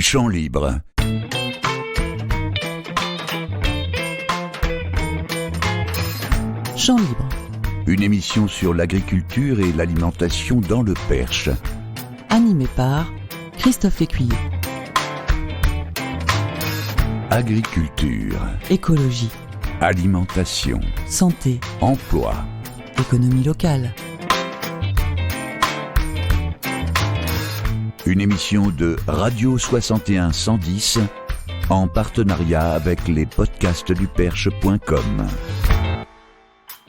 Champ libre. Champ libre. Une émission sur l'agriculture et l'alimentation dans le Perche. Animé par Christophe Lécuyer. Agriculture, Écologie, alimentation, santé, emploi. économie locale. Une émission de Radio 61 110 en partenariat avec les podcasts du Perche.com.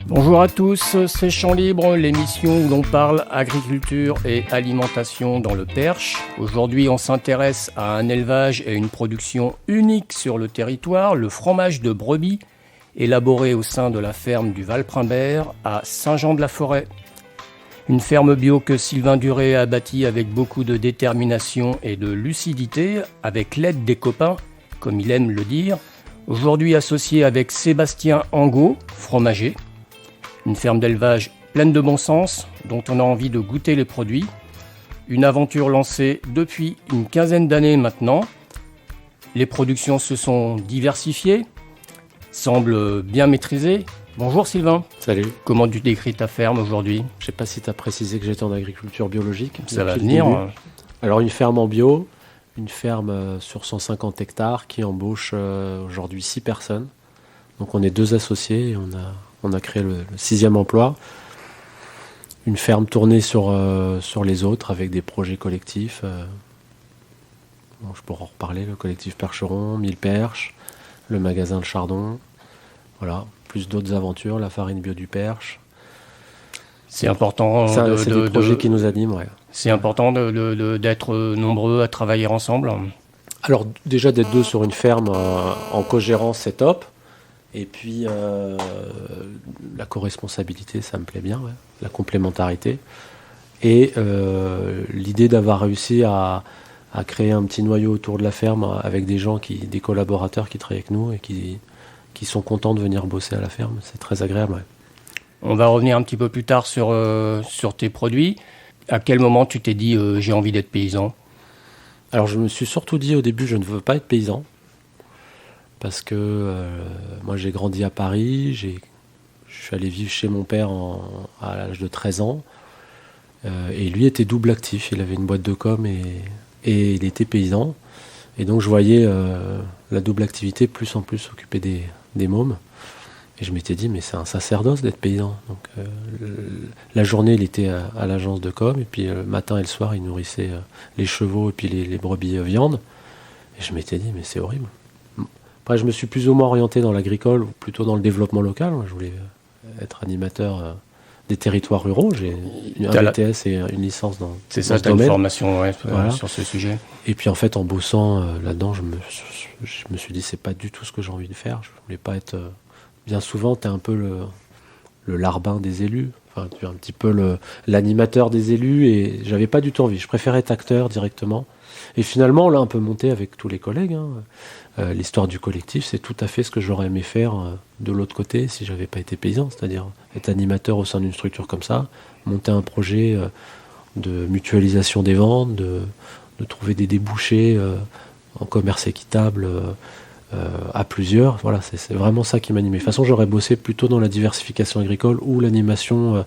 Bonjour à tous, c'est Champ Libre, l'émission où l'on parle agriculture et alimentation dans le Perche. Aujourd'hui, on s'intéresse à un élevage et une production unique sur le territoire, le fromage de brebis, élaboré au sein de la ferme du Valprimbert à Saint-Jean-de-la-Forêt. Une ferme bio que Sylvain Duré a bâtie avec beaucoup de détermination et de lucidité, avec l'aide des copains, comme il aime le dire. Aujourd'hui associé avec Sébastien Angot, fromager. Une ferme d'élevage pleine de bon sens, dont on a envie de goûter les produits. Une aventure lancée depuis une quinzaine d'années maintenant. Les productions se sont diversifiées, semblent bien maîtrisées. Bonjour Sylvain. Salut. Comment tu décris ta ferme aujourd'hui ? Je sais pas si tu as précisé que j'étais en agriculture biologique. Ça va venir. Alors une ferme en bio, une ferme sur 150 hectares qui embauche aujourd'hui 6 personnes. Donc on est 2 associés et on a créé le 6e emploi. Une ferme tournée sur les autres avec des projets collectifs. Je pourrais en reparler, le collectif Percheron, 1000 Perches, le magasin Le Chardon. Voilà, plus d'autres aventures, la farine bio du Perche. C'est important. C'est des projets qui nous animent, ouais. C'est important d'être nombreux à travailler ensemble. Alors déjà d'être 2 sur une ferme en co-gérance, c'est top. Et puis la co-responsabilité, ça me plaît bien, ouais. La complémentarité. Et l'idée d'avoir réussi à créer un petit noyau autour de la ferme avec des gens, des collaborateurs qui travaillent avec nous et qui sont contents de venir bosser à la ferme, c'est très agréable. Ouais. On va revenir un petit peu plus tard sur tes produits. À quel moment tu t'es dit j'ai envie d'être paysan ? Alors je me suis surtout dit au début je ne veux pas être paysan parce que moi j'ai grandi à Paris, je suis allé vivre chez mon père à l'âge de 13 ans et lui était double actif, il avait une boîte de com et il était paysan et donc je voyais la double activité plus en plus s'occuper des mômes. Et je m'étais dit, mais c'est un sacerdoce d'être paysan. Donc, la journée, il était à l'agence de com, et puis le matin et le soir, il nourrissait les chevaux et puis les brebis viande. Et je m'étais dit, mais c'est horrible. Après, je me suis plus ou moins orienté dans l'agricole, ou plutôt dans le développement local. Je voulais être animateur des territoires ruraux. J'ai un BTS et une licence dans ce domaine. C'est ça, tu as une formation voilà. Sur ce sujet. Et puis en fait, en bossant là-dedans, je me suis dit, c'est pas du tout ce que j'ai envie de faire. Je voulais pas être... Bien souvent, tu es un peu le larbin des élus, enfin, tu es un petit peu l'animateur des élus, et j'avais pas du tout envie. Je préférais être acteur directement. Et finalement, on l'a un peu monté avec tous les collègues. L'histoire du collectif, c'est tout à fait ce que j'aurais aimé faire de l'autre côté si j'avais pas été paysan, c'est-à-dire être animateur au sein d'une structure comme ça, monter un projet de mutualisation des ventes, de trouver des débouchés en commerce équitable, à plusieurs, voilà, c'est vraiment ça qui m'animait. De toute façon, j'aurais bossé plutôt dans la diversification agricole ou l'animation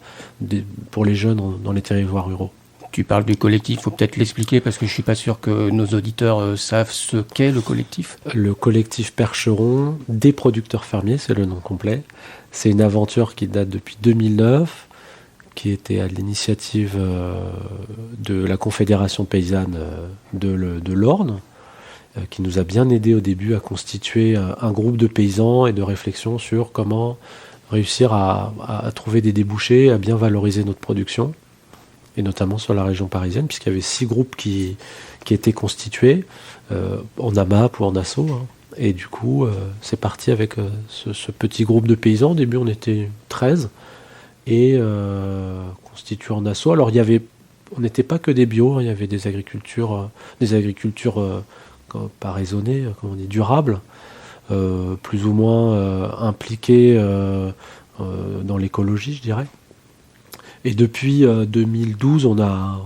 pour les jeunes dans les territoires ruraux. Tu parles du collectif, il faut peut-être l'expliquer parce que je ne suis pas sûr que nos auditeurs savent ce qu'est le collectif. Le collectif Percheron des producteurs fermiers, c'est le nom complet. C'est une aventure qui date depuis 2009, qui était à l'initiative de la Confédération paysanne de l'Orne, qui nous a bien aidé au début à constituer un groupe de paysans et de réflexion sur comment réussir à trouver des débouchés, à bien valoriser notre production, et notamment sur la région parisienne, puisqu'il y avait 6 groupes qui étaient constitués, en AMAP ou en ASSO. Et du coup, c'est parti avec ce petit groupe de paysans. Au début, on était 13, et constitués en ASSO. Alors, on n'était pas que des bio, il y avait des agricultures pas raisonnées, comme on dit, durables, plus ou moins impliquées dans l'écologie, je dirais. Et depuis 2012, on a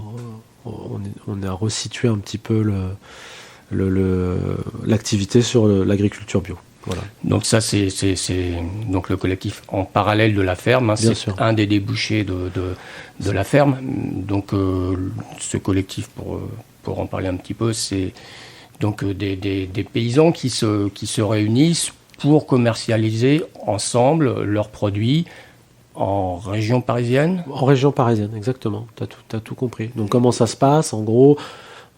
resitué un petit peu l'activité sur l'agriculture bio. Voilà. Donc ça, c'est donc le collectif en parallèle de la ferme. Bien C'est sûr. un des débouchés de la ferme. Donc ce collectif, pour en parler un petit peu, c'est donc des paysans qui se réunissent pour commercialiser ensemble leurs produits en région parisienne. En région parisienne, exactement. T'as tout compris. Donc comment ça se passe? En gros,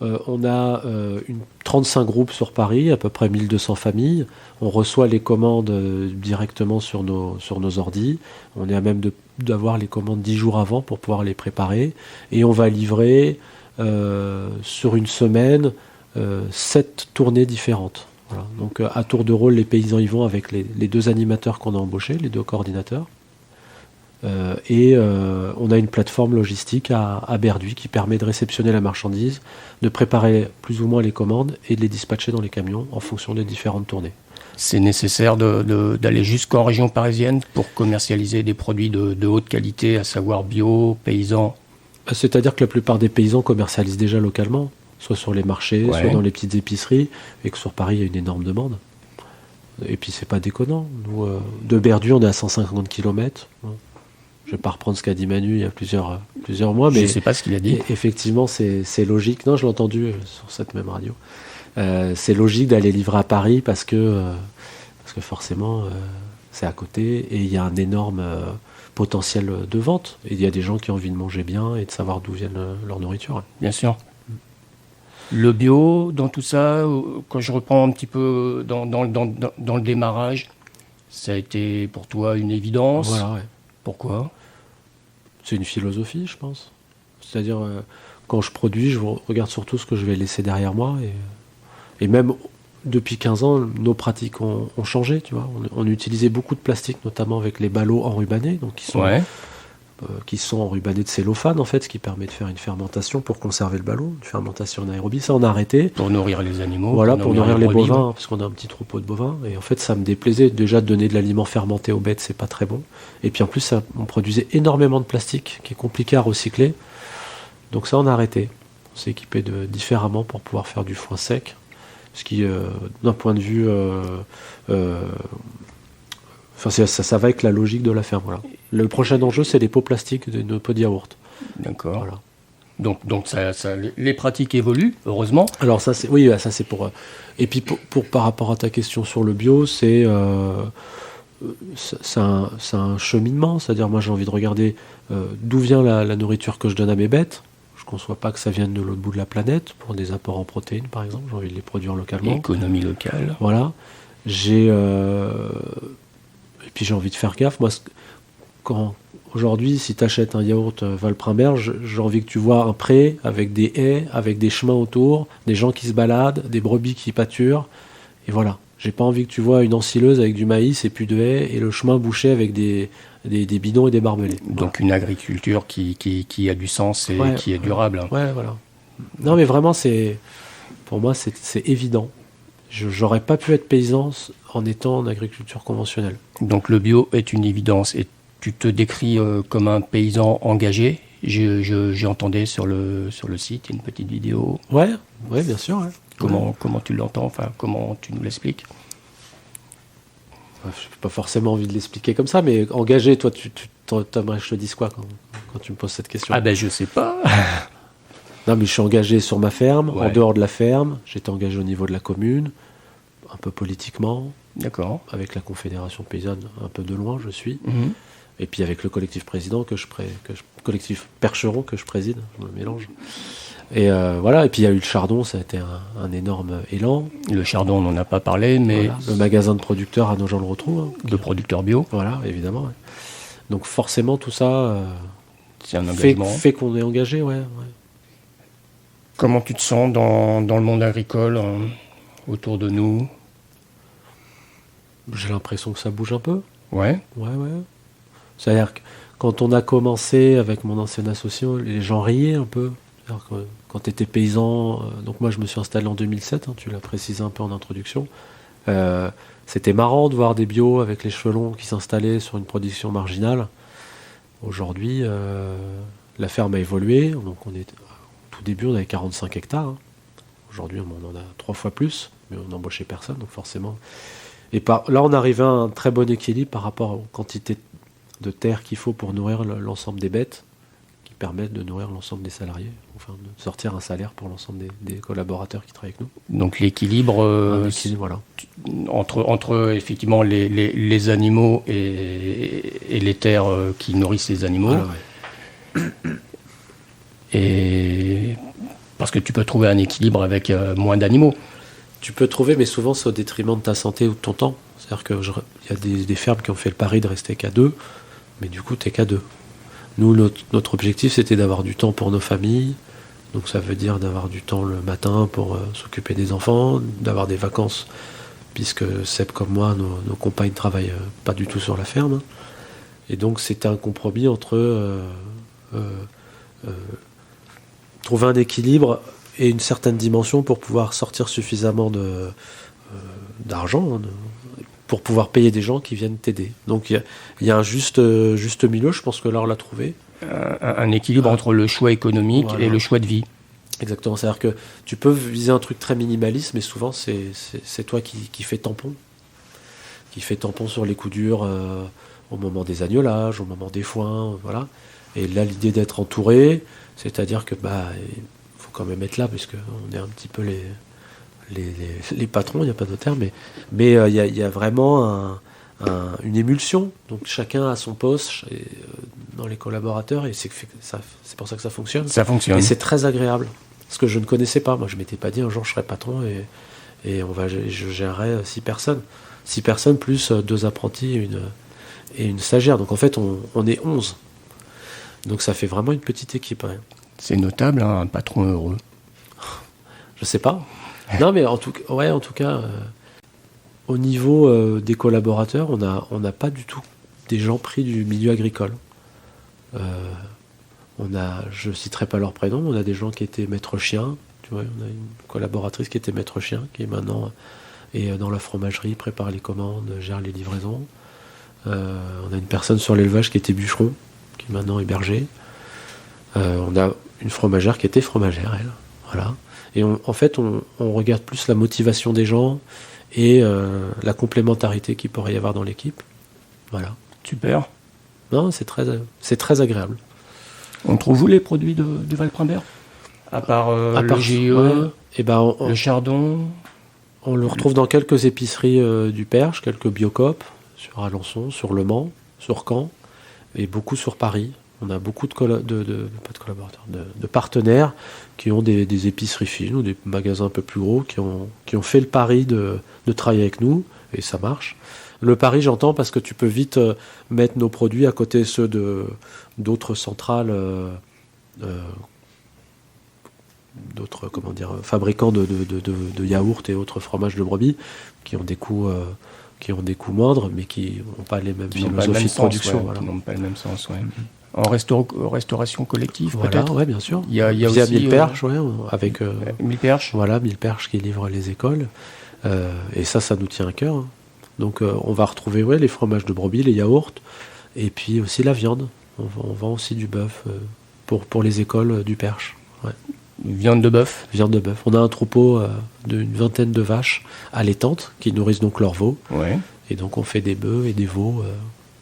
on a 35 groupes sur Paris, à peu près 1200 familles. On reçoit les commandes directement sur nos ordis. On est à même d'avoir les commandes 10 jours avant pour pouvoir les préparer. Et on va livrer sur une semaine 7 tournées différentes. Voilà. Donc à tour de rôle, les paysans y vont avec les 2 animateurs qu'on a embauchés, les 2 coordinateurs. On a une plateforme logistique à Berduy qui permet de réceptionner la marchandise, de préparer plus ou moins les commandes et de les dispatcher dans les camions en fonction des différentes tournées. C'est nécessaire d'aller jusqu'en région parisienne pour commercialiser des produits de haute qualité, à savoir bio, paysans. C'est-à-dire que la plupart des paysans commercialisent déjà localement, soit sur les marchés, Ouais. soit dans les petites épiceries, et que sur Paris, il y a une énorme demande. Et puis, c'est pas déconnant. Nous, de Berduy, on est à 150 km. Je vais pas reprendre ce qu'a dit Manu il y a plusieurs mois, Je mais ne sais pas ce qu'il a dit. effectivement, c'est logique. Non, je l'ai entendu sur cette même radio. C'est logique d'aller livrer à Paris parce que forcément, c'est à côté et il y a un énorme potentiel de vente. Et il y a des gens qui ont envie de manger bien et de savoir d'où viennent leur nourriture. Bien sûr. Le bio, dans tout ça, quand je reprends un petit peu dans le démarrage, ça a été pour toi une évidence. Voilà, ouais. Pourquoi ? C'est une philosophie, je pense. C'est-à-dire, quand je produis, je regarde surtout ce que je vais laisser derrière moi. Et même depuis 15 ans, nos pratiques ont changé. Tu vois. On utilisait beaucoup de plastique, notamment avec les ballots enrubannés, donc qui sont enrubannés de cellophane, en fait, ce qui permet de faire une fermentation pour conserver le ballot, une fermentation anaérobie. Ça, on a arrêté. Pour nourrir les animaux. Voilà, pour nourrir les brebis. bovins, parce qu'on a un petit troupeau de bovins. Et en fait, ça me déplaisait. Déjà, de donner de l'aliment fermenté aux bêtes, c'est pas très bon. Et puis en plus, on produisait énormément de plastique, qui est compliqué à recycler. Donc ça, on a arrêté. On s'est équipé différemment pour pouvoir faire du foin sec. Ce qui, d'un point de vue... ça va avec la logique de la ferme. Voilà. Le prochain enjeu, c'est les pots plastiques de nos pots de yaourt. D'accord. Voilà. Donc les pratiques évoluent, heureusement. Alors ça c'est pour et puis par rapport à ta question sur le bio, c'est un cheminement, c'est-à-dire moi j'ai envie de regarder d'où vient la nourriture que je donne à mes bêtes. Je ne conçois pas que ça vienne de l'autre bout de la planète pour des apports en protéines par exemple, j'ai envie de les produire localement. Économie locale. Voilà. Et puis j'ai envie de faire gaffe. Moi, aujourd'hui, si tu achètes un yaourt Valprimbert, j'ai envie que tu vois un pré avec des haies, avec des chemins autour, des gens qui se baladent, des brebis qui pâturent. Et voilà. J'ai pas envie que tu vois une ensileuse avec du maïs et puis de haies et le chemin bouché avec des bidons et des barbelés. Donc une agriculture qui a du sens et qui est durable. Ouais, voilà. Non, mais vraiment, pour moi, c'est évident. J'aurais pas pu être paysan en étant en agriculture conventionnelle. Donc le bio est une évidence et tu te décris comme un paysan engagé. J'entendais sur le site une petite vidéo. Ouais, bien sûr. Ouais. Comment tu l'entends, enfin comment tu nous l'expliques? Je n'ai pas forcément envie de l'expliquer comme ça, mais engagé, toi, t'aimerais que je te dise quoi quand tu me poses cette question? Ah ben je sais pas. Non, mais je suis engagé sur ma ferme, Ouais. en dehors de la ferme. J'étais engagé au niveau de la commune, un peu politiquement, D'accord. avec la Confédération paysanne, un peu de loin, je suis. Mhm. Et puis avec le collectif président collectif Percheron que je préside, je me mélange. Et voilà. Et puis il y a eu le Chardon, ça a été un énorme élan. Le Chardon, on n'en a pas parlé, mais Voilà. Le magasin de producteurs à Nogent-le-Rotrou. Hein. de producteurs bio, Voilà, évidemment. Ouais. Donc forcément tout ça c'est un fait engagement. qu'on est engagé, ouais. Comment tu te sens dans le monde agricole autour de nous? J'ai l'impression que ça bouge un peu. Ouais. Ouais. C'est-à-dire que quand on a commencé avec mon ancien associé, les gens riaient un peu. C'est-à-dire que quand tu étais paysan, donc moi je me suis installé en 2007, hein, tu l'as précisé un peu en introduction. C'était marrant de voir des bios avec les cheveux longs qui s'installaient sur une production marginale. Aujourd'hui, la ferme a évolué. Donc au tout début, on avait 45 hectares. Hein. Aujourd'hui, on en a 3 fois plus, mais on n'embauchait personne, donc forcément. Et là, on arrivait à un très bon équilibre par rapport aux quantités de terre qu'il faut pour nourrir l'ensemble des bêtes, qui permettent de nourrir l'ensemble des salariés, enfin de sortir un salaire pour l'ensemble des collaborateurs qui travaillent avec nous. Donc l'équilibre, Voilà. entre effectivement les animaux et les terres qui nourrissent les animaux. Voilà, ouais. Et parce que tu peux trouver un équilibre avec moins d'animaux. Tu peux trouver, mais souvent c'est au détriment de ta santé ou de ton temps. C'est-à-dire qu'il y a des fermes qui ont fait le pari de rester qu'à 2, mais du coup, t'es qu'à 2. Nous, notre objectif, c'était d'avoir du temps pour nos familles. Donc ça veut dire d'avoir du temps le matin pour s'occuper des enfants, d'avoir des vacances, puisque Seb comme moi, nos compagnes travaillent pas du tout sur la ferme. Et donc c'était un compromis entre trouver un équilibre et une certaine dimension pour pouvoir sortir suffisamment d'argent, hein, pour pouvoir payer des gens qui viennent t'aider. Donc il y a un juste milieu, je pense que là on l'a trouvé. Un équilibre entre le choix économique et le choix de vie. Exactement, c'est-à-dire que tu peux viser un truc très minimaliste, mais souvent c'est toi qui fais tampon. Qui fait tampon sur les coups durs au moment des agnelages, au moment des foins, voilà. Et là, l'idée d'être entouré, c'est-à-dire que il faut quand même être là, puisque on est un petit peu les patrons, il n'y a pas de terme, mais il y a vraiment une émulsion. Donc chacun a son poste dans les collaborateurs, et c'est pour ça que ça fonctionne. Ça fonctionne. Et c'est très agréable, ce que je ne connaissais pas. Moi, je m'étais pas dit un jour je serais patron et je gérerais 6 personnes. 6 personnes plus 2 apprentis et une stagiaire. Donc en fait, on est 11. Donc ça fait vraiment une petite équipe. Hein. C'est notable, hein, un patron heureux. Je sais pas. Non, mais en tout cas, au niveau des collaborateurs, on n'a pas du tout des gens pris du milieu agricole. Je citerai pas leur prénom, on a des gens qui étaient maîtres chiens. Tu vois, on a une collaboratrice qui était maître chien, qui est maintenant dans la fromagerie, prépare les commandes, gère les livraisons. On a une personne sur l'élevage qui était bûcheron, qui maintenant est berger. On a une fromagère qui était fromagère, elle. Voilà. Et en fait, on regarde plus la motivation des gens et la complémentarité qu'il pourrait y avoir dans l'équipe. Voilà. Super. Non, c'est très agréable. On trouve où les produits de Valprimbert ? À part le GIE, ouais, et le chardon. On le retrouve dans quelques épiceries du Perche, quelques Biocoop, sur Alençon, sur Le Mans, sur Caen, et beaucoup sur Paris. On a beaucoup de partenaires qui ont des épiceries fines ou des magasins un peu plus gros qui ont fait le pari de travailler avec nous, et ça marche. Le pari, j'entends, parce que tu peux vite mettre nos produits à côté de ceux d'autres centrales, d'autres fabricants de yaourts et autres fromages de brebis qui ont des coûts moindres, mais qui n'ont pas les mêmes philosophies de production. Ouais, voilà. qui n'ont pas le même sens, ouais. En restauration collective, Voilà, peut-être. ouais, bien sûr. Il y a Via aussi Mille-Perches, avec Mille-Perches. voilà, Mille-Perches qui livre les écoles, et ça nous tient à cœur. Hein. Donc on va retrouver les fromages de brebis, les yaourts, et puis aussi la viande. On vend aussi du bœuf pour les écoles du Perche. Ouais. Viande de bœuf. Viande de bœuf. On a un troupeau d'une 20aine de vaches allaitantes qui nourrissent donc leurs veaux. Ouais. Et donc on fait des bœufs et des veaux.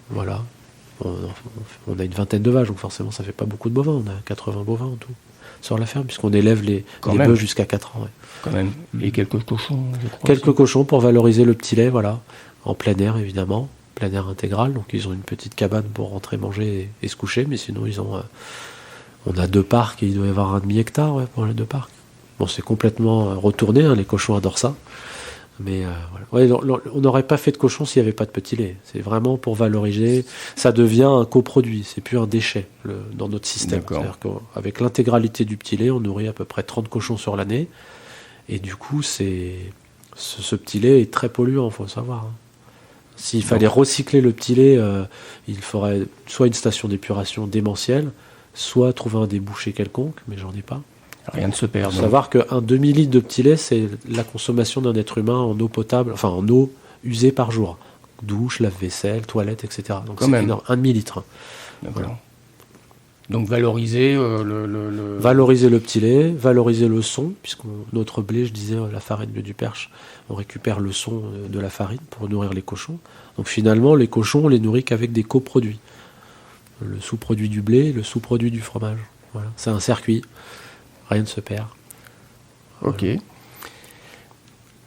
Voilà. On a une 20aine de vaches, donc forcément ça fait pas beaucoup de bovins. On a 80 bovins en tout sur la ferme, puisqu'on élève les bœufs jusqu'à 4 ans. Ouais. Quand même. Et quelques cochons, je crois. Quelques cochons pour valoriser le petit lait, voilà. En plein air, évidemment. Plein air intégral. Donc ils ont une petite cabane pour rentrer manger et se coucher, mais sinon ils ont... on a 2 parcs et il doit y avoir un demi-hectare pour les 2 parcs. Bon, c'est complètement retourné, hein, les cochons adorent ça. Mais voilà. Ouais, on n'aurait pas fait de cochon s'il n'y avait pas de petit lait. C'est vraiment pour valoriser. Ça devient un coproduit, c'est plus un déchet dans notre système. D'accord. C'est-à-dire qu'avec l'intégralité du petit lait, on nourrit à peu près 30 cochons sur l'année. Et du coup, ce petit lait est très polluant, il faut le savoir. Hein. S'il fallait recycler le petit lait, il faudrait soit une station d'épuration démentielle, soit trouver un débouché quelconque, mais j'en ai pas. Rien ne se perd. Il faut savoir qu'un demi-litre de petit lait, c'est la consommation d'un être humain en eau potable, enfin en eau usée par jour. Douche, lave-vaisselle, toilette, etc. Donc quand c'est même énorme. Un demi-litre. D'accord. Voilà. Donc valoriser Valoriser le petit lait, valoriser le son, puisque notre blé, je disais, la farine bleu du Perche, on récupère le son de la farine pour nourrir les cochons. Donc finalement, les cochons, on les nourrit qu'avec des coproduits. Le sous-produit du blé, le sous-produit du fromage. Voilà. C'est un circuit, rien ne se perd. Ok.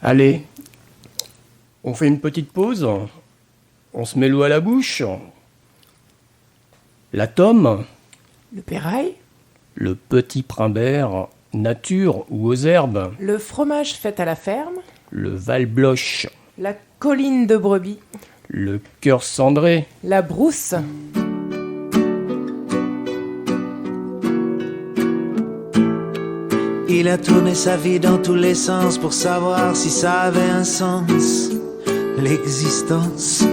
Allez, on fait une petite pause, on se met l'eau à la bouche. La tome, Le pérail, le petit primbert, nature ou aux herbes, le fromage fait à la ferme, le valbloche, la colline de brebis, le cœur cendré, la brousse, Il a tourné sa vie dans tous les sens pour savoir si ça avait un sens, l'existence.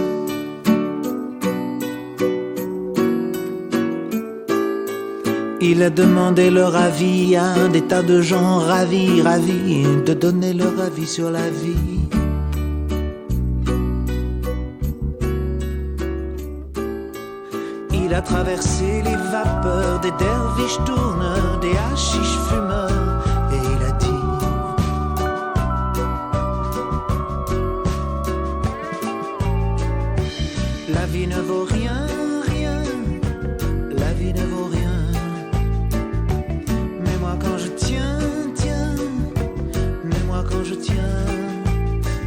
Il a demandé leur avis à des tas de gens ravis de donner leur avis sur la vie. Il a traversé les vapeurs des derviches tourneurs, des hachiches fumeurs. Et il a dit: la vie ne vaut rien, rien. La vie ne vaut rien. Mais moi quand je tiens, mais moi quand je tiens,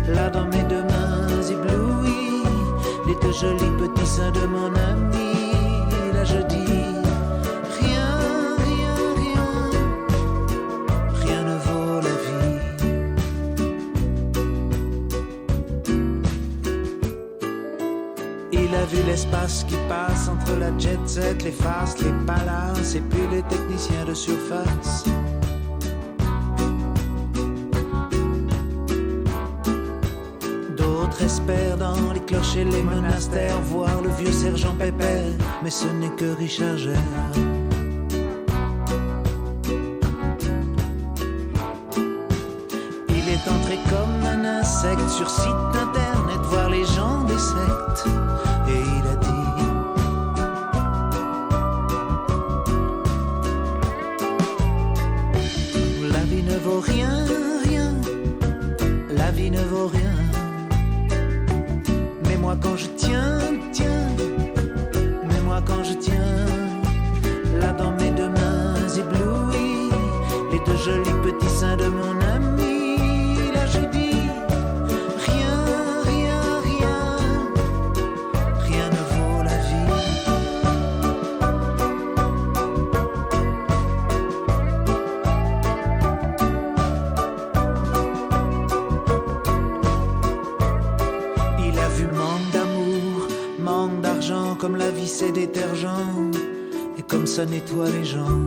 là dans mes deux mains éblouies, les deux jolis petits seins de mon ami, là je dis: l'espace qui passe entre la jet set, les faces, les palaces et puis les techniciens de surface. D'autres espèrent dans les clochers, les monastères, voir le vieux sergent Pépère, mais ce n'est que Richard Gere. Il est entré comme un insecte sur site internet, voir les gens des sectes. Et il a dit: la vie ne vaut rien, rien. La vie ne vaut rien. Mais moi quand je tiens, mais moi quand je tiens, là dans mes deux mains éblouies, les deux jolis petits seins de mon ami, là je dis: comme la vie c'est détergent, et comme ça nettoie les gens.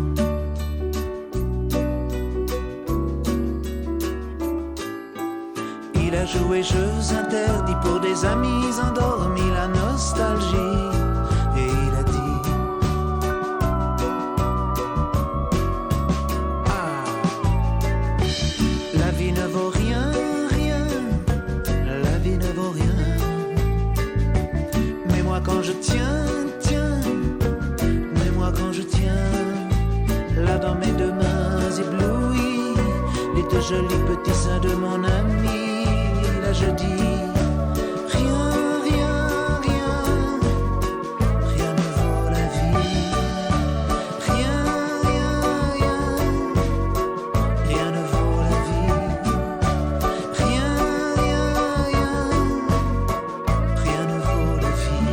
Il a joué jeux interdits pour des amis endormis, la nostalgie. Et il a dit: ah, la vie ne vaut rien, rien. La vie ne vaut rien. Mais moi quand je tiens, mais moi quand je tiens, là dans mes deux mains éblouies, les deux jolis petits seins de mon ami, là je dis: rien, rien, rien, rien ne vaut la vie. Rien, rien, rien, rien ne vaut la vie. Rien, rien, rien, rien ne vaut la vie.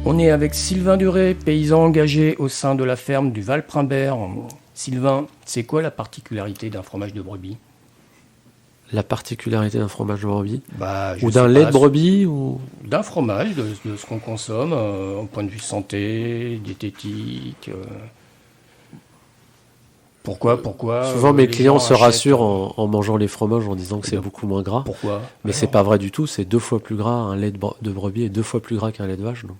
On est avec Sylvain Duret, paysan engagé au sein de la ferme du Val-Primbert. Sylvain, c'est quoi la particularité d'un fromage de brebis ? La particularité d'un fromage de brebis Je ou d'un sais lait pas, de brebis ou... D'un fromage, de ce qu'on consomme, au point de vue santé, diététique. Pourquoi Souvent mes les clients gens se achètent, rassurent en mangeant les fromages en disant que c'est beaucoup moins gras. Pourquoi ? Mais c'est pas vrai du tout, c'est 2 fois plus gras, un lait de brebis est 2 fois plus gras qu'un lait de vache, donc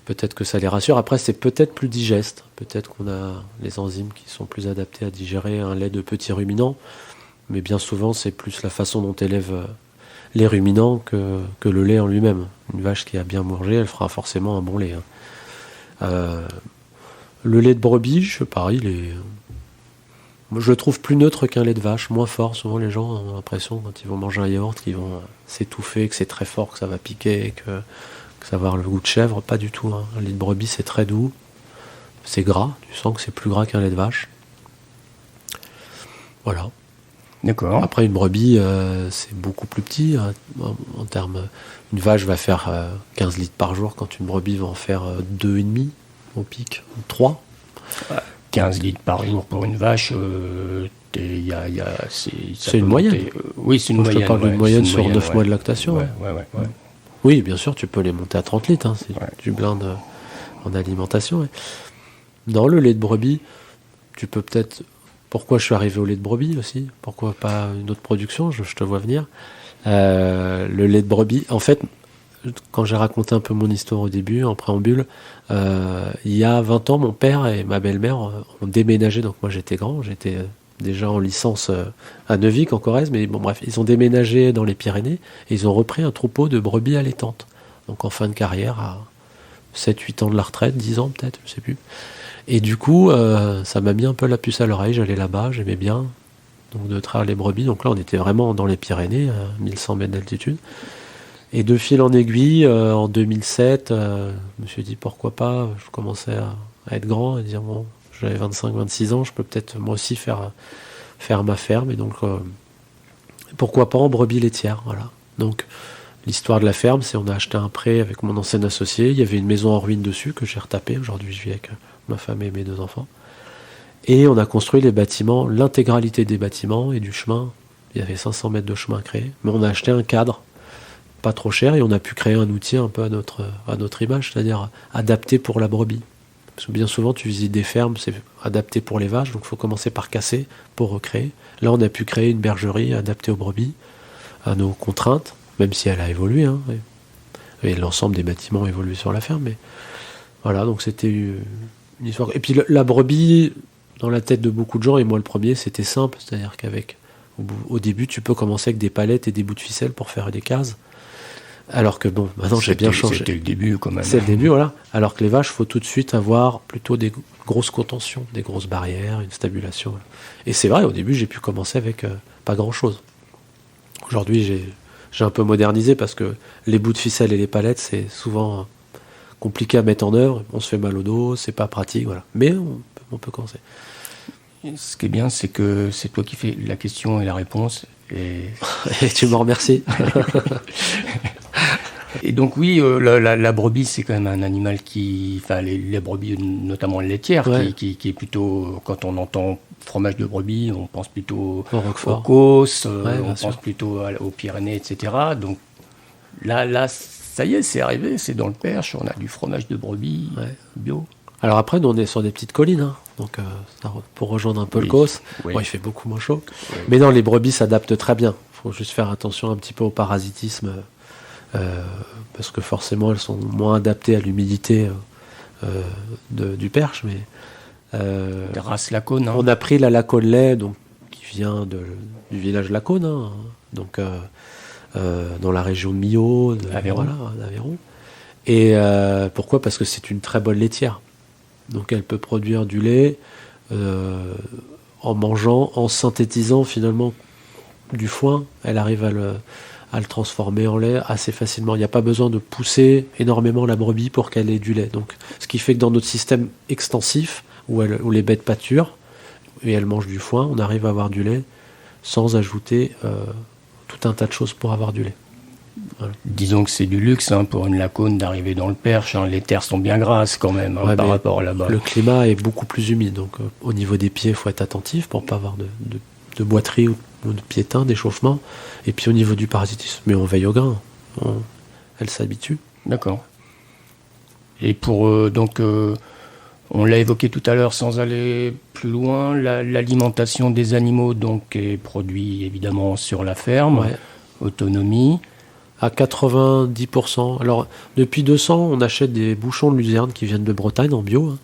peut-être que ça les rassure. Après c'est peut-être plus digeste, peut-être qu'on a les enzymes qui sont plus adaptées à digérer un lait de petits ruminants, mais bien souvent c'est plus la façon dont élève les ruminants que le lait en lui-même. Une vache qui a bien mangé, elle fera forcément un bon lait. Le lait de brebis, je sais pas, moi, je le trouve plus neutre qu'un lait de vache, moins fort. Souvent, les gens ont l'impression, quand ils vont manger un yaourt, qu'ils vont s'étouffer, que c'est très fort, que ça va piquer, que ça va avoir le goût de chèvre. Pas du tout, hein. Un lait de brebis, c'est très doux. C'est gras. Tu sens que c'est plus gras qu'un lait de vache. Voilà. D'accord. Après, une brebis, c'est beaucoup plus petit. Hein, en termes, une vache va faire 15 litres par jour, quand une brebis va en faire 2,5 au pic, 3. 15 litres par jour pour une vache, c'est une moyenne. Oui, c'est une Moi, moyenne. je te parle d'une moyenne sur 9 mois de lactation. Ouais. Oui, bien sûr, tu peux les monter à 30 litres, hein, si tu blindes en alimentation. Ouais. Dans le lait de brebis, tu peux peut-être... Pourquoi je suis arrivé au lait de brebis aussi ? Pourquoi pas une autre production ? Je te vois venir. Le lait de brebis, en fait, quand j'ai raconté un peu mon histoire au début, en préambule, il y a 20 ans, mon père et ma belle-mère ont déménagé. Donc moi, j'étais grand, j'étais déjà en licence à Neuvic, en Corrèze, mais bon, bref, ils ont déménagé dans les Pyrénées et ils ont repris un troupeau de brebis allaitantes. Donc en fin de carrière, à 7-8 ans de la retraite, 10 ans peut-être, je sais plus. Et du coup, ça m'a mis un peu la puce à l'oreille, j'allais là-bas, j'aimais bien donc de traire les brebis. Donc là, on était vraiment dans les Pyrénées, à 1100 mètres d'altitude. Et de fil en aiguille, en 2007, je me suis dit pourquoi pas, je commençais à être grand et dire bon, j'avais 25-26 ans, je peux peut-être moi aussi faire ma ferme. Et donc, pourquoi pas en brebis laitière, voilà. Donc, l'histoire de la ferme, c'est on a acheté un pré avec mon ancien associé, il y avait une maison en ruine dessus que j'ai retapée, aujourd'hui je vis avec ma femme et mes 2 enfants. Et on a construit les bâtiments, l'intégralité des bâtiments et du chemin. Il y avait 500 mètres de chemin créé, mais on a acheté un cadre pas trop cher et on a pu créer un outil un peu à notre image, c'est-à-dire adapté pour la brebis. Parce que bien souvent tu visites des fermes, c'est adapté pour les vaches, donc il faut commencer par casser pour recréer. Là on a pu créer une bergerie adaptée aux brebis, à nos contraintes, même si elle a évolué, hein, et l'ensemble des bâtiments a évolué sur la ferme, mais voilà, donc c'était une histoire. Et puis la brebis, dans la tête de beaucoup de gens, et moi le premier, c'était simple, c'est-à-dire au début tu peux commencer avec des palettes et des bouts de ficelle pour faire des cases. Alors que bon, maintenant j'ai bien changé. C'était le début quand même. C'est le début, voilà. Alors que les vaches, il faut tout de suite avoir plutôt des grosses contentions, des grosses barrières, une stabulation. Voilà. Et c'est vrai, au début j'ai pu commencer avec pas grand-chose. Aujourd'hui j'ai un peu modernisé parce que les bouts de ficelle et les palettes, c'est souvent compliqué à mettre en œuvre. On se fait mal au dos, c'est pas pratique, voilà. Mais on peut commencer. Ce qui est bien, c'est que c'est toi qui fais la question et la réponse. Et tu m'en remercies. Et donc oui, la brebis, c'est quand même un animal les brebis, notamment laitières, ouais. qui est plutôt, quand on entend fromage de brebis, on pense plutôt au Roquefort, aux Causses, on sûr. pense plutôt aux Pyrénées, etc. Donc là, ça y est, c'est arrivé, c'est dans le Perche, on a du fromage de brebis bio. Alors après, nous on est sur des petites collines, hein. Donc pour rejoindre un peu le Causse, oui. Bon, il fait beaucoup moins chaud. Oui. Mais non, les brebis s'adaptent très bien. Il faut juste faire attention un petit peu au parasitisme, parce que forcément elles sont moins adaptées à l'humidité du Perche. Mais La race Lacône, hein. on a pris la Lacône lait, donc qui vient du village Lacône, hein, donc dans la région de Millau, Aveyron. Voilà, d'Aveyron. Et pourquoi ? Parce que c'est une très bonne laitière. Donc elle peut produire du lait en synthétisant finalement du foin. Elle arrive à le transformer en lait assez facilement. Il n'y a pas besoin de pousser énormément la brebis pour qu'elle ait du lait. Donc, ce qui fait que dans notre système extensif, où les bêtes pâturent et elles mangent du foin, on arrive à avoir du lait sans ajouter tout un tas de choses pour avoir du lait. Voilà. Disons que c'est du luxe pour une Lacône d'arriver dans le Perche. Les terres sont bien grasses quand même par rapport à là-bas. Le climat est beaucoup plus humide, donc au niveau des pieds, il faut être attentif pour ne pas avoir de boiterie ou de piétin, d'échauffement. Et puis au niveau du parasitisme, mais on veille au grain. Elle s'habitue. D'accord. Et pour on l'a évoqué tout à l'heure sans aller plus loin, l'alimentation des animaux donc est produite évidemment sur la ferme, Ouais. Autonomie. À 90%. Alors, depuis 200, on achète des bouchons de luzerne qui viennent de Bretagne en bio.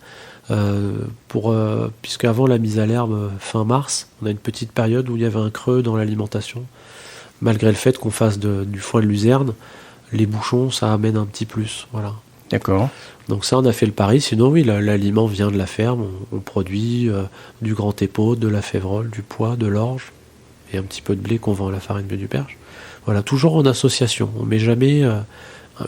Puisque avant la mise à l'herbe fin mars, on a une petite période où il y avait un creux dans l'alimentation. Malgré le fait qu'on fasse du foin de luzerne, les bouchons, ça amène un petit plus. Voilà. D'accord. Donc ça, on a fait le pari. Sinon, oui, l'aliment vient de la ferme. On produit du grand épaule, de la févrole, du pois, de l'orge et un petit peu de blé qu'on vend à la farine Bleu du Perche. Voilà, toujours en association. On ne met jamais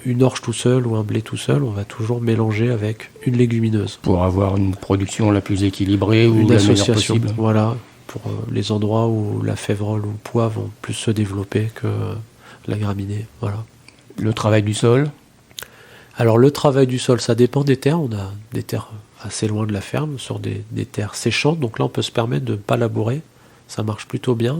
une orge tout seul ou un blé tout seul. On va toujours mélanger avec une légumineuse. Pour avoir une production la plus équilibrée ou Une la meilleure association, possible. voilà, pour les endroits où la févrole ou le pois vont plus se développer que la graminée. Voilà. Le travail du sol. Alors le travail du sol, ça dépend des terres. On a des terres assez loin de la ferme, sur des terres séchantes. Donc là, on peut se permettre de ne pas labourer. Ça marche plutôt bien.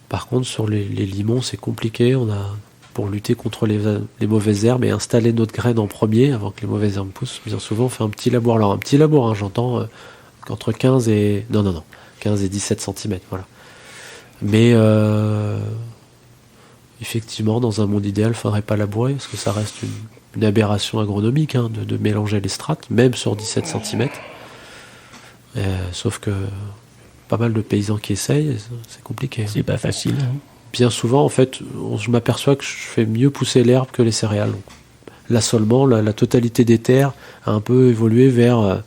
Par contre, sur les limons, c'est compliqué. On a, pour lutter contre les mauvaises herbes et installer notre graine en premier, avant que les mauvaises herbes poussent, bien souvent, on fait un petit labour. Alors un petit labour, hein, j'entends, entre 15 et... Non. 15 et 17 cm, voilà. Mais... effectivement, dans un monde idéal, il ne faudrait pas labourer, parce que ça reste une aberration agronomique de mélanger les strates, même sur 17 cm. Sauf que pas mal de paysans qui essayent, c'est compliqué. C'est pas facile. Bien souvent, en fait, je m'aperçois que je fais mieux pousser l'herbe que les céréales. Donc, l'assolement, la totalité des terres a un peu évolué vers...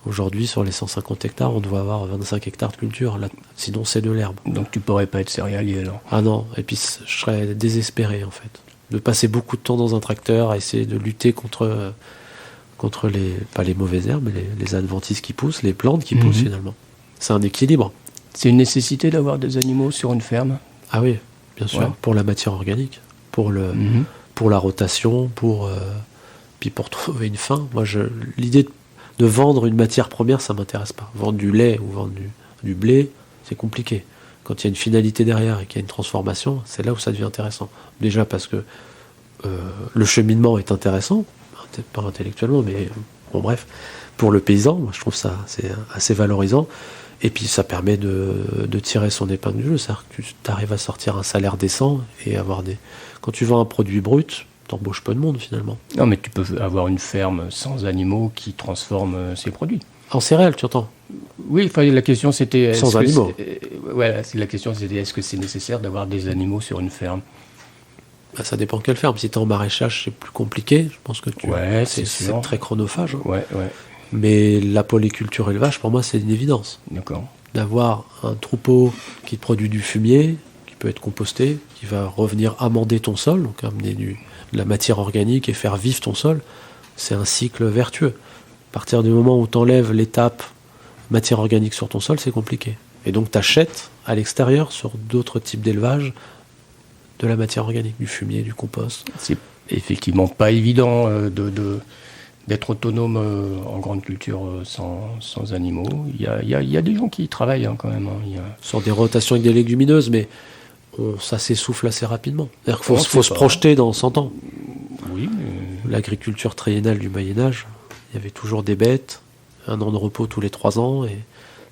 aujourd'hui, sur les 150 hectares, on doit avoir 25 hectares de culture. Là, sinon, c'est de l'herbe. Donc tu pourrais pas être céréalier alors. Ah non, et puis je serais désespéré en fait. De passer beaucoup de temps dans un tracteur à essayer de lutter contre pas les mauvaises herbes, mais les adventices qui poussent, les plantes qui poussent finalement. C'est un équilibre. C'est une nécessité d'avoir des animaux sur une ferme. Ah oui, bien sûr, Ouais. pour la matière organique, pour la rotation, puis pour trouver une fin. Moi, l'idée de vendre une matière première, ça m'intéresse pas. Vendre du lait ou vendre du blé, c'est compliqué. Quand il y a une finalité derrière et qu'il y a une transformation, c'est là où ça devient intéressant. Déjà parce que le cheminement est intéressant, peut-être pas intellectuellement, mais bon bref, pour le paysan, moi, je trouve ça c'est assez valorisant. Et puis ça permet de tirer son épingle du jeu, c'est-à-dire que tu arrives à sortir un salaire décent et avoir des... Quand tu vends un produit brut, t'embauches peu de monde finalement. Non, mais tu peux avoir une ferme sans animaux qui transforme ses produits. En céréales, tu entends? Oui, enfin, la question c'était... Sans animaux. La question c'était est-ce que c'est nécessaire d'avoir des animaux sur une ferme? Bah, ça dépend quelle ferme. Si t'es en maraîchage, c'est plus compliqué. Je pense que Ouais, c'est sûr. très chronophage. Hein. Ouais, Mais la polyculture élevage, pour moi, c'est une évidence. d'accord. D'avoir un troupeau qui te produit du fumier, qui peut être composté, qui va revenir amender ton sol, donc amener de la matière organique et faire vivre ton sol, c'est un cycle vertueux. À partir du moment où tu enlèves l'étape matière organique sur ton sol, c'est compliqué. Et donc tu achètes à l'extérieur, sur d'autres types d'élevage, de la matière organique, du fumier, du compost. C'est effectivement pas évident d'être autonome en grande culture sans animaux. Il y a des gens qui y travaillent quand même. Sur des rotations avec des légumineuses, mais ça s'essouffle assez rapidement. C'est-à-dire qu'il faut se projeter dans 100 ans. Oui, L'agriculture triennale du Moyen-Âge, il y avait toujours des bêtes, un an de repos tous les 3 ans, et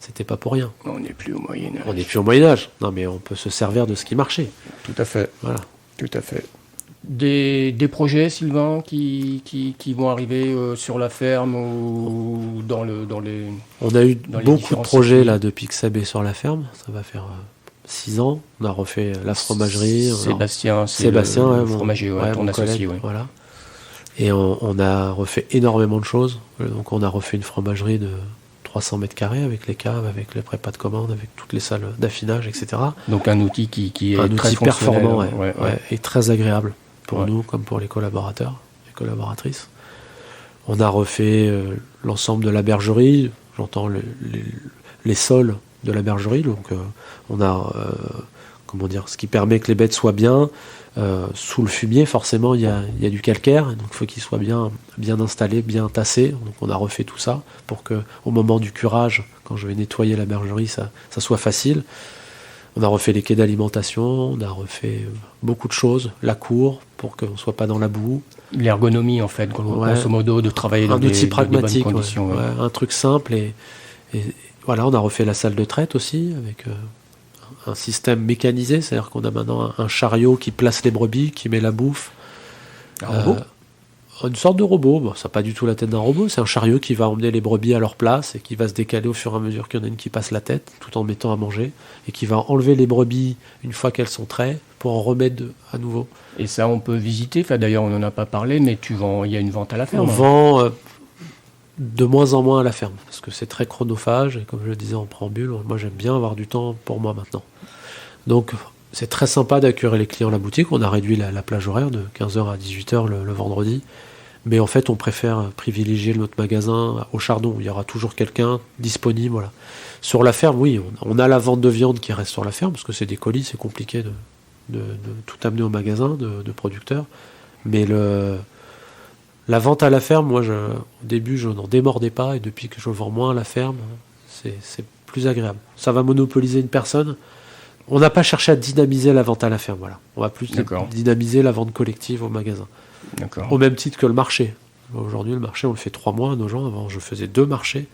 c'était pas pour rien. on n'est plus au Moyen-Âge. On n'est plus au Moyen-Âge. Non, mais on peut se servir de ce qui marchait. Tout à fait. Voilà. Tout à fait. Des projets, Sylvain, qui vont arriver sur la ferme ou dans les... On a eu Dans les beaucoup de différents projets circuits. là depuis que Seb est sur la ferme. Ça va faire 6 ans. On a refait la fromagerie. Sébastien, ouais, le fromager, ton mon associé. collègue, Ouais. voilà. Et on a refait énormément de choses. Donc on a refait une fromagerie de 300 mètres carrés avec les caves, avec les prépas de commande, avec toutes les salles d'affinage, etc. Donc un outil qui est Un très outil fonctionnel. performant Ouais. et très agréable pour Ouais. nous comme pour les collaborateurs et collaboratrices. On a refait l'ensemble de la bergerie, j'entends les sols de la bergerie, donc on a ce qui permet que les bêtes soient bien. Sous le fumier, forcément, il y a du calcaire, donc il faut qu'il soit bien installé, bien tassé. Donc on a refait tout ça pour que, au moment du curage, quand je vais nettoyer la bergerie, ça soit facile. On a refait les quais d'alimentation, on a refait beaucoup de choses, la cour, pour qu'on ne soit pas dans la boue. L'ergonomie, en fait, grosso modo, de travailler dans Un outil de pragmatique, bonnes conditions. ouais. Un truc simple. Et voilà, on a refait la salle de traite aussi, avec un système mécanisé, c'est-à-dire qu'on a maintenant un chariot qui place les brebis, qui met la bouffe. Un robot Une sorte de robot. Bon, ça n'a pas du tout la tête d'un robot. C'est un chariot qui va emmener les brebis à leur place et qui va se décaler au fur et à mesure qu'il y en a une qui passe la tête, tout en mettant à manger, et qui va enlever les brebis une fois qu'elles sont traites pour en remettre à nouveau. Et ça, on peut visiter. Enfin, d'ailleurs, on n'en a pas parlé, mais il y a une vente à la On ferme. vend de moins en moins à la ferme parce que c'est très chronophage. Et comme je le disais en préambule, moi j'aime bien avoir du temps pour moi maintenant. Donc c'est très sympa d'accueillir les clients à la boutique. On a réduit la plage horaire de 15h à 18h le vendredi. Mais en fait, on préfère privilégier notre magasin au Chardon, où il y aura toujours quelqu'un disponible. Voilà. Sur la ferme, oui, on a la vente de viande qui reste sur la ferme, parce que c'est des colis, c'est compliqué de tout amener au magasin de producteurs. Mais la vente à la ferme, moi, au début, je n'en démordais pas, et depuis que je vends moins à la ferme, c'est plus agréable. Ça va monopoliser une personne. On n'a pas cherché à dynamiser la vente à la ferme, voilà. On va plus dynamiser la vente collective au magasin. D'accord. Au même titre que le marché. Aujourd'hui, le marché, on le fait 3 mois à nos gens. Avant, je faisais 2 marchés.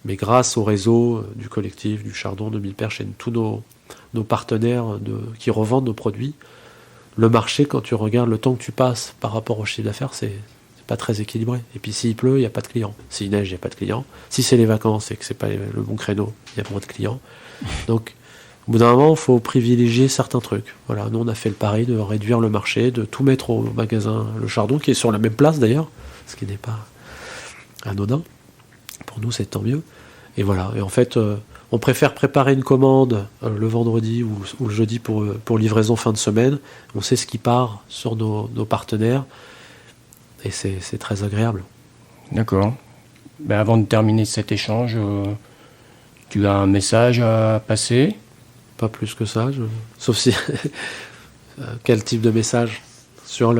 Mais grâce au réseau du collectif, du Chardon, de Mille Perches et de tous nos partenaires qui revendent nos produits, le marché, quand tu regardes le temps que tu passes par rapport au chiffre d'affaires, c'est pas très équilibré. Et puis s'il pleut, il n'y a pas de clients. S'il neige, il n'y a pas de clients. Si c'est les vacances et que c'est pas le bon créneau, il y a moins de clients. Donc, au bout d'un moment, il faut privilégier certains trucs. Voilà, nous, on a fait le pari de réduire le marché, de tout mettre au magasin Le Chardon, qui est sur la même place d'ailleurs, ce qui n'est pas anodin. Pour nous, c'est tant mieux. Et voilà. Et en fait, on préfère préparer une commande le vendredi ou le jeudi pour livraison fin de semaine. On sait ce qui part sur nos partenaires. Et c'est très agréable. D'accord. Ben, avant de terminer cet échange, tu as un message à passer ? Pas plus que ça, sauf si... Quel type de message ? Sur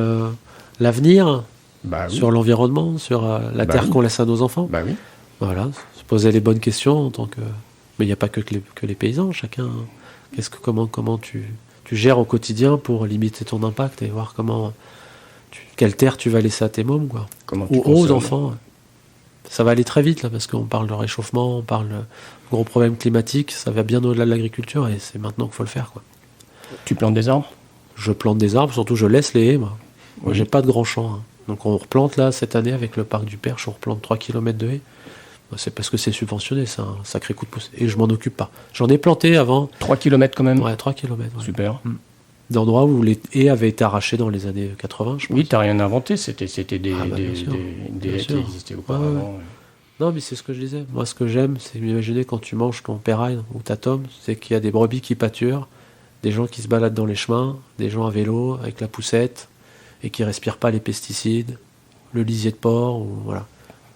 l'avenir ? Oui. Sur l'environnement ? Sur la terre qu'on laisse à nos enfants ? Bah oui. Voilà, se poser les bonnes questions en tant que... Mais il n'y a pas que les paysans, chacun... Comment tu gères au quotidien pour limiter ton impact et voir quelle terre tu vas laisser à tes mômes, quoi. Ou aux enfants. Ça va aller très vite, là, parce qu'on parle de réchauffement, on parle de gros problèmes climatiques, ça va bien au-delà de l'agriculture, et c'est maintenant qu'il faut le faire, quoi. Tu plantes des arbres ? Je plante des arbres, surtout je laisse les haies, moi. Moi, j'ai pas de grand champ. Donc on replante, là, cette année, avec le parc du Perche, on replante 3 km de haies. C'est parce que c'est subventionné, c'est un sacré coup de pouce. Et je m'en occupe pas. J'en ai planté avant. 3 km quand même ? Ouais, 3 km. Ouais. Super. D'endroits où les haies avaient été arrachées dans les années 80, je pense. Oui, t'as rien inventé, c'était des haies qui existaient auparavant. Ouais. Non, mais c'est ce que je disais. Moi, ce que j'aime, c'est m'imaginer quand tu manges ton pérail ou ta tome, c'est qu'il y a des brebis qui pâturent, des gens qui se baladent dans les chemins, des gens à vélo avec la poussette et qui respirent pas les pesticides, le lisier de porc, voilà.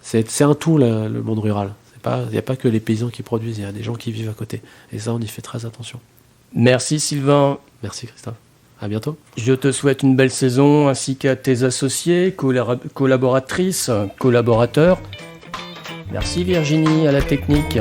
C'est un tout, le monde rural. Il n'y a pas que les paysans qui produisent, il y a des gens qui vivent à côté. Et ça, on y fait très attention. Merci Sylvain. Merci Christophe. À bientôt. Je te souhaite une belle saison ainsi qu'à tes associés, collaboratrices, collaborateurs. Merci Virginie à la technique.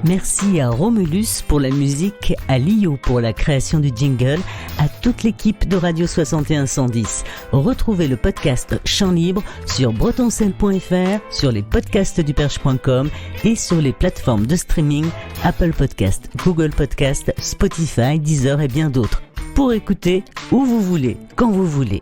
Merci à Romulus pour la musique, à Lio pour la création du jingle, à toute l'équipe de Radio 61 110. Retrouvez le podcast Chant Libre sur bretonsel.fr, sur les podcasts du perche.com et sur les plateformes de streaming Apple Podcast, Google Podcast, Spotify, Deezer et bien d'autres. Pour écouter où vous voulez, quand vous voulez.